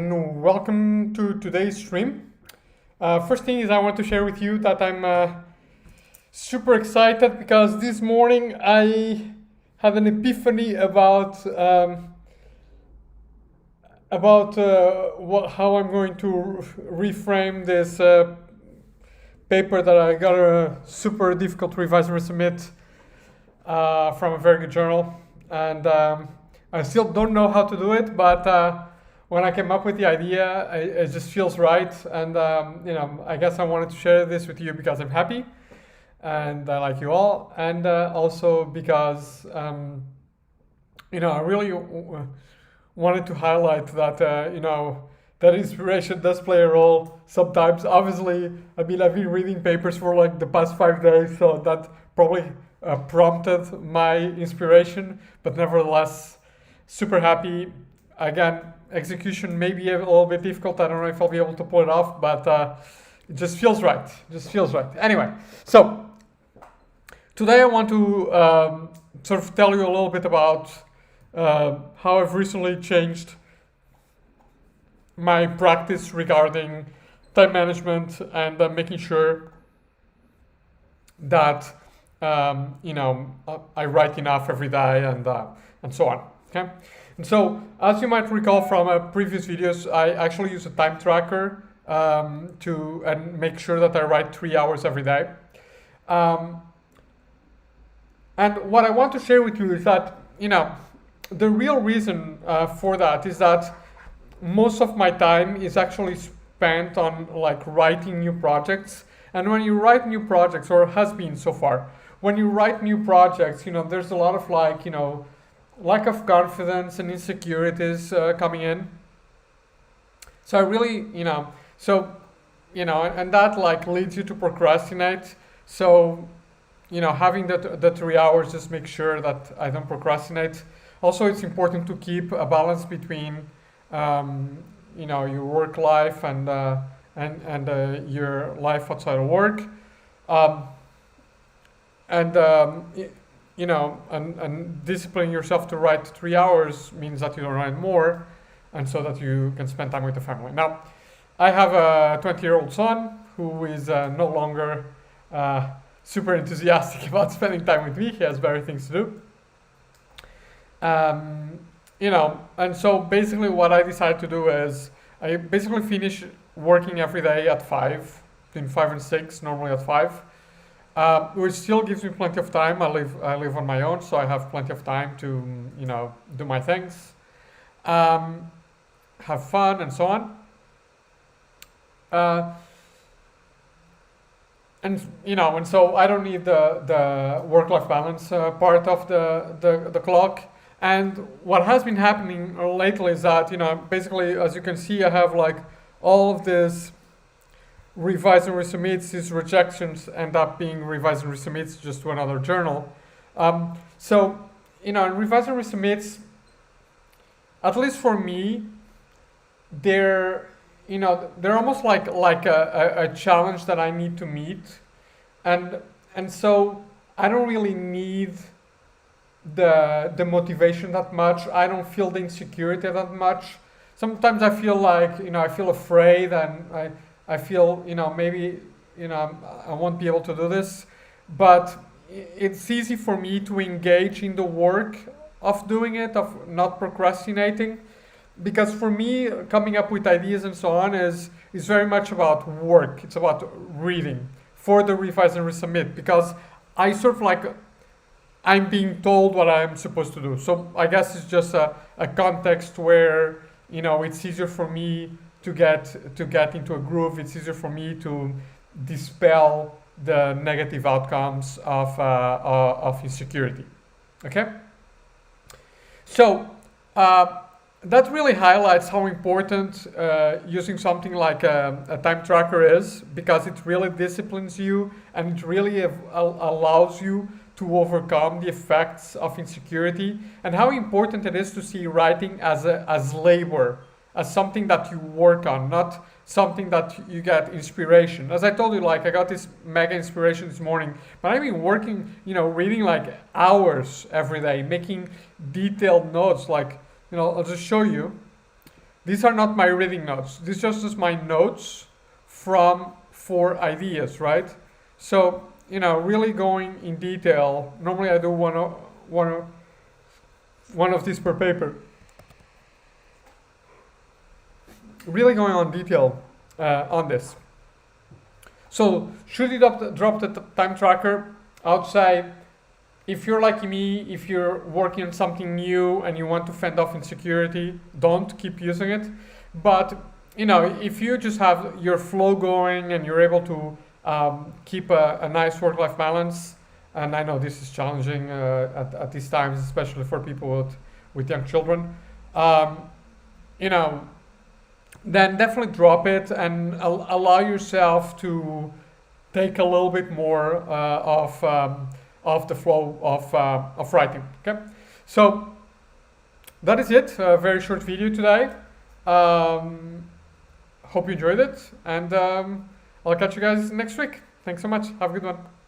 and welcome to today's stream. First thing is I want to share with you that I'm super excited because this morning I had an epiphany about how I'm going to reframe this paper that I got a super difficult revise and resubmit from a very good journal, and I still don't know how to do it, but when I came up with the idea, it just feels right, and I guess I wanted to share this with you because I'm happy, and I like you all, and also because I really wanted to highlight that that inspiration does play a role sometimes. Obviously, I've been reading papers for like the past 5 days, so that probably prompted my inspiration, but nevertheless, super happy. Again, execution may be a little bit difficult. I don't know if I'll be able to pull it off, but it just feels right. Just feels right. Anyway, so today I want to sort of tell you a little bit about how I've recently changed my practice regarding time management and making sure that I write enough every day and so on. Okay, and so as you might recall from previous videos, I actually use a time tracker to make sure that I write 3 hours every day. And what I want to share with you is that the real reason for that is that most of my time is actually spent on like writing new projects. And when you write new projects, or has been so far, when you write new projects, there's a lot of lack of confidence and insecurities coming in. So I really, and that like leads you to procrastinate. So, having the 3 hours just make sure that I don't procrastinate. Also, it's important to keep a balance between, your work life and your life outside of work. And disciplining yourself to write 3 hours means that you don't write more, and so that you can spend time with the family. Now, I have a 20-year-old son who is no longer super enthusiastic about spending time with me. He has better things to do. And so basically what I decided to do is I basically finish working every day at 5, between 5 and 6, normally at 5. Which still gives me plenty of time. I live on my own, so I have plenty of time to do my things, have fun, and so on. And so I don't need the work-life balance part of the clock. And what has been happening lately is that basically, as you can see, I have like all of this. Revise and resubmits, these rejections end up being revise and resubmits just to another journal. So, in revise and resubmits, at least for me, they're almost like a challenge that I need to meet, and so I don't really need the motivation that much. I don't feel the insecurity that much. Sometimes I feel like I feel afraid, and I feel, maybe, I won't be able to do this, but it's easy for me to engage in the work of doing it, of not procrastinating, because for me, coming up with ideas and so on is very much about work. It's about reading for the revise and resubmit, because I sort of I'm being told what I'm supposed to do. So I guess it's just a context where, it's easier for me to get into a groove. It's easier for me to dispel the negative outcomes of insecurity. Okay. So that really highlights how important using something like a time tracker is, because it really disciplines you and it really allows you to overcome the effects of insecurity, and how important it is to see writing as labor, as something that you work on, not something that you get inspiration. As I told you, I got this mega inspiration this morning, but I've been working, reading hours every day, making detailed notes. I'll just show you. these are not my reading notes. These are just my notes from 4 ideas, right? So, really going in detail. Normally I do one of these per paper. Really going on detail on this. So, should you drop the time tracker? I would say, if you're like me, if you're working on something new and you want to fend off insecurity, don't keep using it. But if you just have your flow going and you're able to keep a nice work-life balance, and I know this is challenging at these times, especially for people with young children, you know, then definitely drop it and allow yourself to take a little bit more of the flow of writing. Okay, so that is it. A very short video today. Hope you enjoyed it, and I'll catch you guys next week. Thanks so much. Have a good one.